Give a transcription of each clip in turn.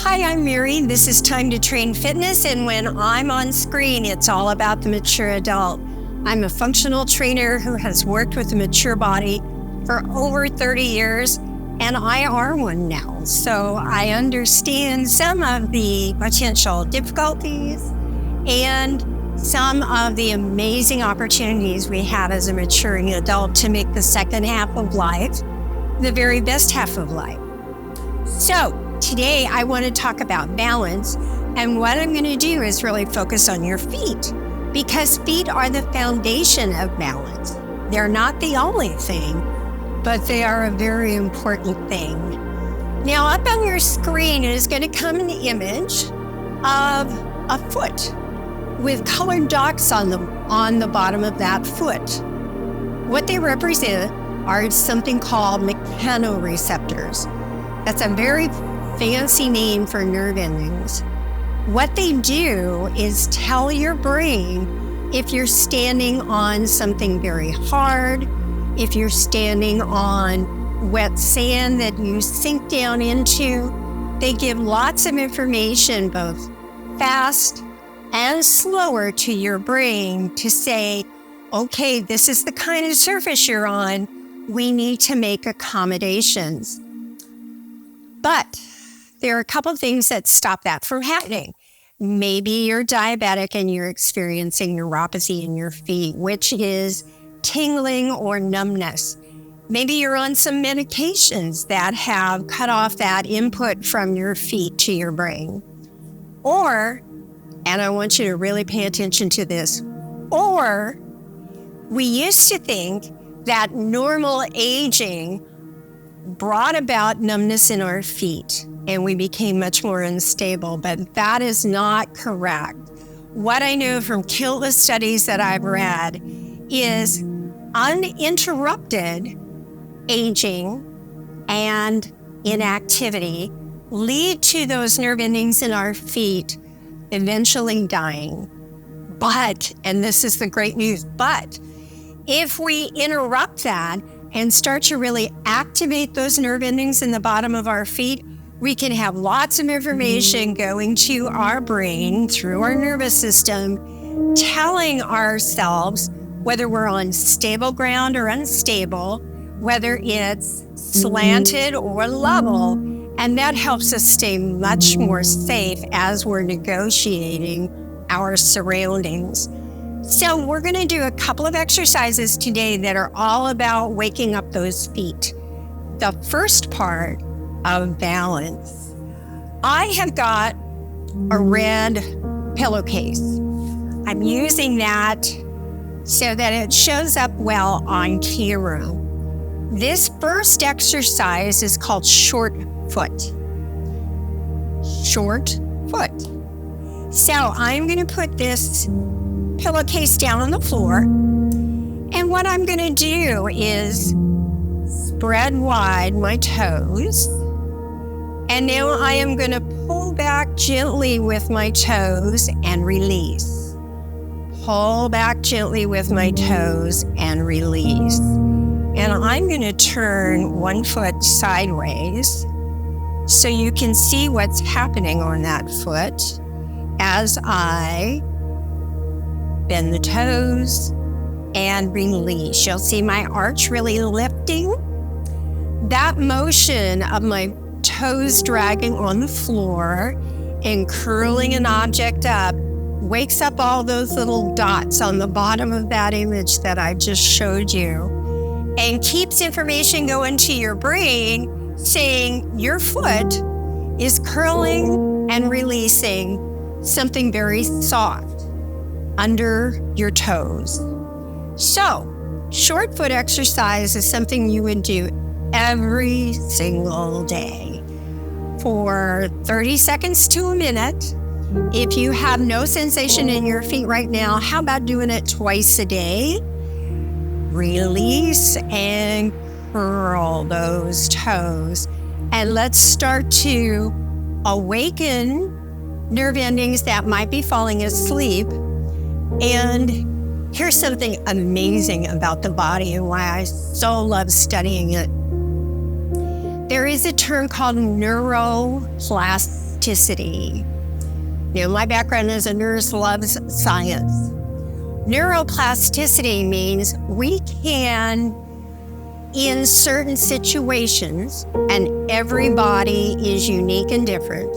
Hi, I'm Mary. This is Time to Train Fitness, and when I'm on screen, it's all about the mature adult. I'm a functional trainer who has worked with the mature body for over 30 years, and I are one now. So I understand some of the potential difficulties and some of the amazing opportunities we have as a maturing adult to make the second half of life the very best half of life. So today I want to talk about balance, and what I'm going to do is really focus on your feet, because feet are the foundation of balance. They're not the only thing, but they are a very important thing. Now up on your screen is going to come an image of a foot with colored dots on the bottom of that foot. What they represent are something called mechanoreceptors. That's a very fancy name for nerve endings. What they do is tell your brain if you're standing on something very hard, if you're standing on wet sand that you sink down into. They give lots of information, both fast and slower, to your brain to say, okay, this is the kind of surface you're on. We need to make accommodations. But there are a couple of things that stop that from happening. Maybe you're diabetic and you're experiencing neuropathy in your feet, which is tingling or numbness. Maybe you're on some medications that have cut off that input from your feet to your brain. Or, and I want you to really pay attention to this, or we used to think that normal aging brought about numbness in our feet and we became much more unstable, but that is not correct. What I know from countless studies that I've read is uninterrupted aging and inactivity lead to those nerve endings in our feet eventually dying. But, and this is the great news, but if we interrupt that and start to really activate those nerve endings in the bottom of our feet, we can have lots of information going to our brain through our nervous system, telling ourselves whether we're on stable ground or unstable, whether it's slanted or level, and that helps us stay much more safe as we're negotiating our surroundings. So we're going to do a couple of exercises today that are all about waking up those feet. The first part of balance. I have got a red pillowcase. I'm using that so that it shows up well on camera. This first exercise is called short foot. Short foot. So I'm going to put this pillowcase down on the floor, and what I'm going to do is spread wide my toes, and now I am going to pull back gently with my toes and release. Pull back gently with my toes and release. And I'm going to turn one foot sideways so you can see what's happening on that foot as I bend the toes and release. You'll see my arch really lifting. That motion of my toes dragging on the floor and curling an object up wakes up all those little dots on the bottom of that image that I just showed you, and keeps information going to your brain saying your foot is curling and releasing something very soft under your toes. So, short foot exercise is something you would do every single day for 30 seconds to a minute. If you have no sensation in your feet right now, how about doing it twice a day? Release and curl those toes. And let's start to awaken nerve endings that might be falling asleep. And here's something amazing about the body and why I so love studying it. There is a term called neuroplasticity. neuroplasticity. Now, my background as a nurse loves science. Neuroplasticity means we can, in certain situations, and every body is unique and different,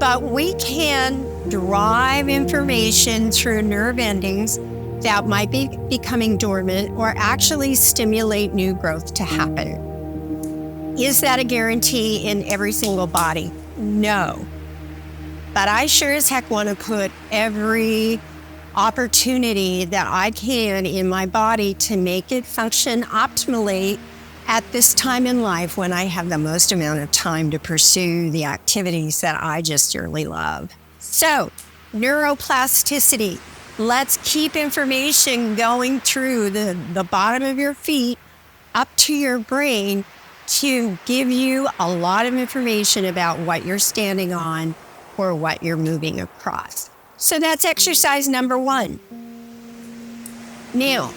but we can drive information through nerve endings that might be becoming dormant or actually stimulate new growth to happen. Is that a guarantee in every single body? No. But I sure as heck want to put every opportunity that I can in my body to make it function optimally at this time in life when I have the most amount of time to pursue the activities that I just dearly love. So, neuroplasticity. Let's keep information going through the bottom of your feet up to your brain to give you a lot of information about what you're standing on or what you're moving across. So that's exercise number 1. Now,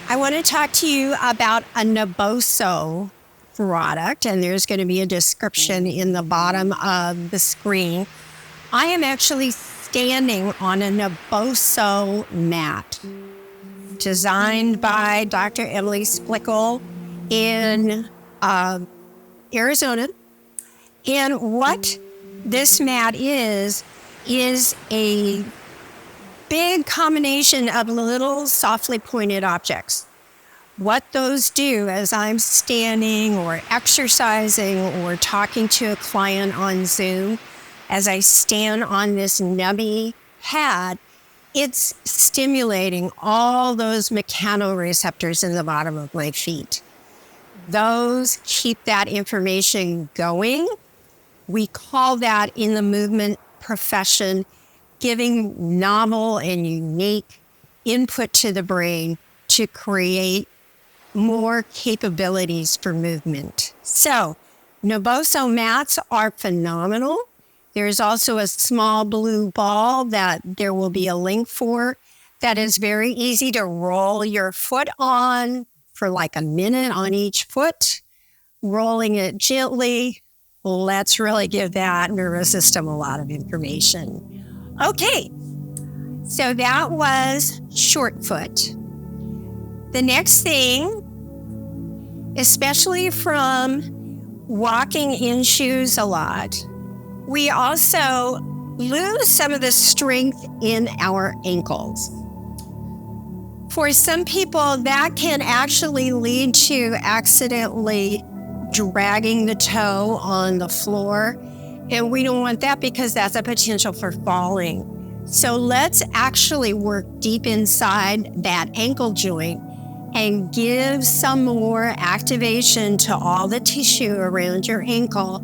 I want to talk to you about a Naboso product, and there's going to be a description in the bottom of the screen. I am actually standing on a Naboso mat designed by Dr. Emily Splickle in Arizona. And what this mat is a big combination of little softly pointed objects. What those do as I'm standing or exercising or talking to a client on Zoom, as I stand on this nubby pad, it's stimulating all those mechanoreceptors in the bottom of my feet. Those keep that information going. We call that in the movement profession giving novel and unique input to the brain to create more capabilities for movement. So, Naboso mats are phenomenal. There's also a small blue ball that there will be a link for that is very easy to roll your foot on for like a minute on each foot, rolling it gently. Let's really give that nervous system a lot of information. Okay, so that was short foot. The next thing, especially from walking in shoes a lot, we also lose some of the strength in our ankles. For some people, that can actually lead to accidentally dragging the toe on the floor. And we don't want that because that's a potential for falling. So let's actually work deep inside that ankle joint and give some more activation to all the tissue around your ankle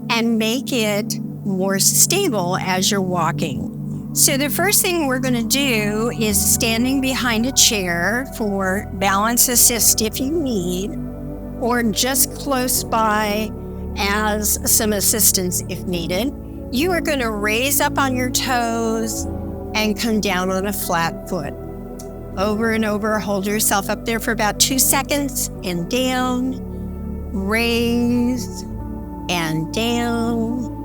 and make it more stable as you're walking. So the first thing we're going to do is standing behind a chair for balance assist if you need, or just close by as some assistance if needed. You are going to raise up on your toes and come down on a flat foot. Over and over, hold yourself up there for about 2 seconds and down, raise and down.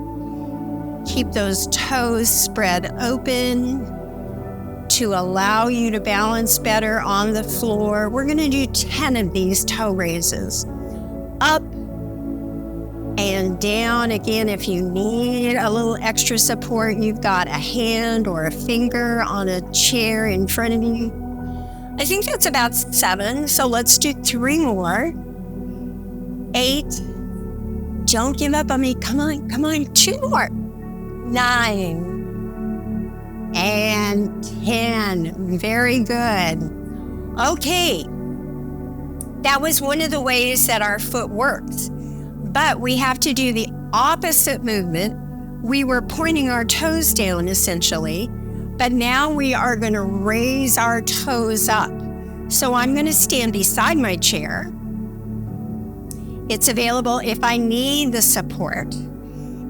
Keep those toes spread open to allow you to balance better on the floor. We're going to do 10 of these toe raises. Up and down. Again, if you need a little extra support, you've got a hand or a finger on a chair in front of you. I think that's about 7, so let's do 3 more. 8. Don't give up on me. Come on, 2 more. 9 and 10. Very good. Okay. That was one of the ways that our foot works. But we have to do the opposite movement. We were pointing our toes down essentially, but now we are going to raise our toes up. So I'm going to stand beside my chair. It's available if I need the support.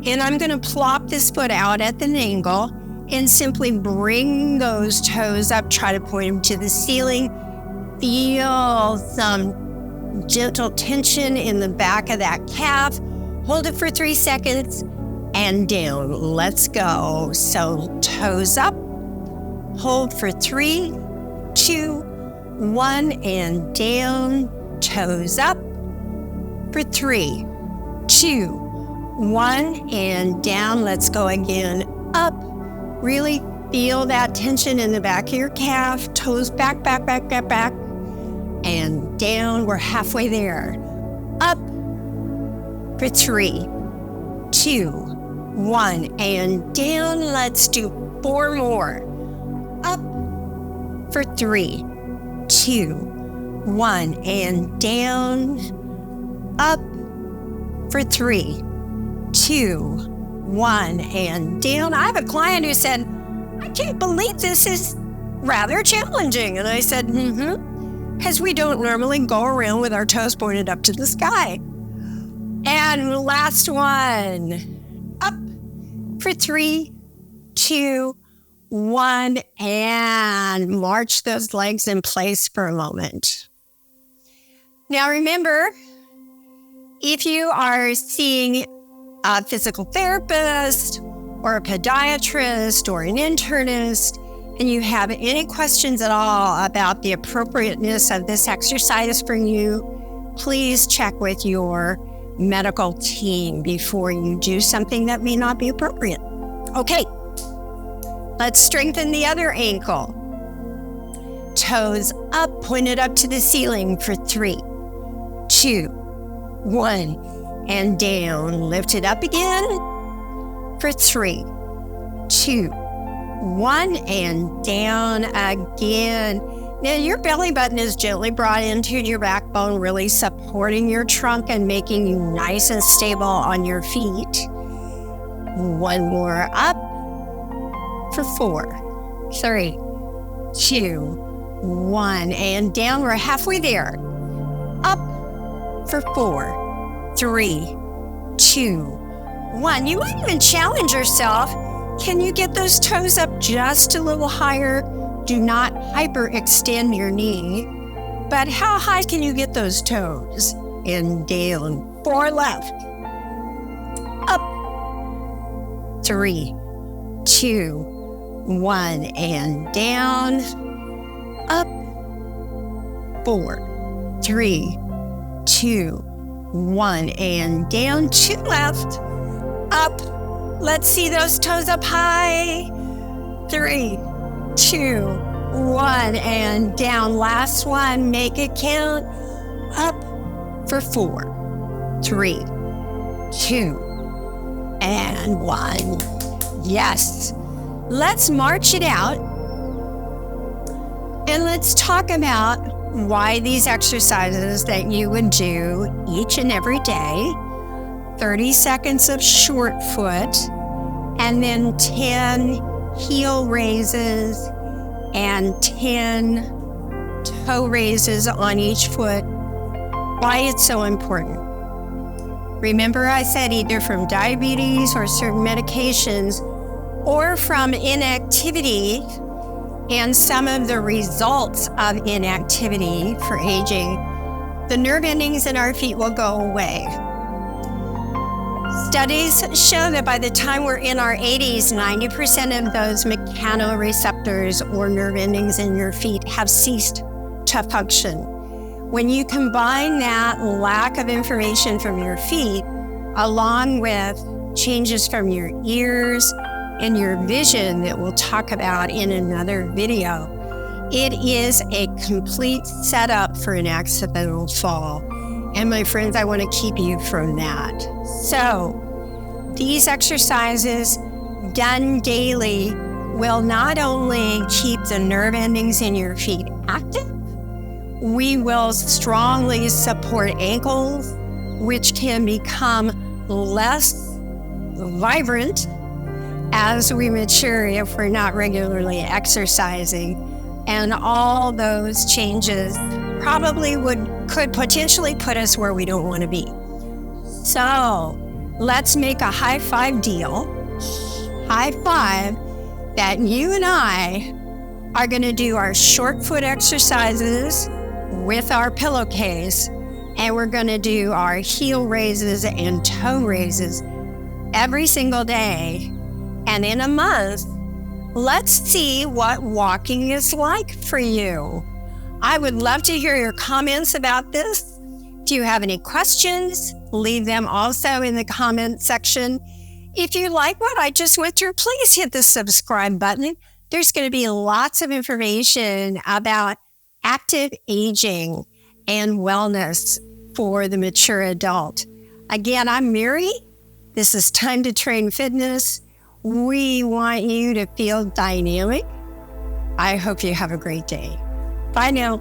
And I'm going to plop this foot out at an angle and simply bring those toes up, try to point them to the ceiling. Feel some gentle tension in the back of that calf. Hold it for 3 seconds. and down. Let's go. So toes up, hold for 3, 2, 1, and down. Toes up for 3, 2, 1, and down. Let's go again. Up. Really feel that tension in the back of your calf. Toes back, back, back, back, back. And down. We're halfway there. Up for 3, 2, 1, and down. Let's do 4 more. Up for 3, 2, 1, and down. Up for 3, 2, 1, and down. I have a client who said, I can't believe this is rather challenging. And I said, because we don't normally go around with our toes pointed up to the sky. And last one. Up for 3, 2, 1, and march those legs in place for a moment. Now remember, if you are seeing a physical therapist or a podiatrist or an internist, and you have any questions at all about the appropriateness of this exercise for you, please check with your medical team before you do something that may not be appropriate. Okay, let's strengthen the other ankle. Toes up, pointed up to the ceiling for 3, 2, 1, and down. Lift it up again for 3, 2, 1, and down again. Now your belly button is gently brought into your backbone, really supporting your trunk and making you nice and stable on your feet. 1 more up for 4, 3, 2, 1, and down. We're halfway there. Up for 4, 3, 2, 1. You might even challenge yourself. Can you get those toes up just a little higher? Do not hyperextend your knee. But how high can you get those toes? And down. 4 left. Up. 3, 2, 1, and down. Up. 4, 3, 2, 1, and down. 2 left. Up. Let's see those toes up high. 3, 2, 1, and down. Last one. Make it count. Up for 4, 3, 2, and 1. Yes. Let's march it out. And let's talk about why these exercises that you would do each and every day. 30 seconds of short foot, and then 10 heel raises and 10 toe raises on each foot. Why it's so important. Remember I said either from diabetes or certain medications or from inactivity and some of the results of inactivity for aging, the nerve endings in our feet will go away. Studies show that by the time we're in our 80s, 90% of those mechanoreceptors or nerve endings in your feet have ceased to function. When you combine that lack of information from your feet, along with changes from your ears and your vision that we'll talk about in another video, it is a complete setup for an accidental fall. And my friends, I want to keep you from that. So these exercises done daily will not only keep the nerve endings in your feet active, we will strongly support ankles, which can become less vibrant as we mature if we're not regularly exercising. And all those changes probably could potentially put us where we don't want to be. So let's make a high five deal. High five that you and I are going to do our short foot exercises with our pillowcase, and we're going to do our heel raises and toe raises every single day. And in a month, let's see what walking is like for you. I would love to hear your comments about this. If you have any questions, leave them also in the comment section. If you like what I just went through, please hit the subscribe button. There's going to be lots of information about active aging and wellness for the mature adult. Again, I'm Mary. This is Time to Train Fitness. We want you to feel dynamic. I hope you have a great day. Bye now.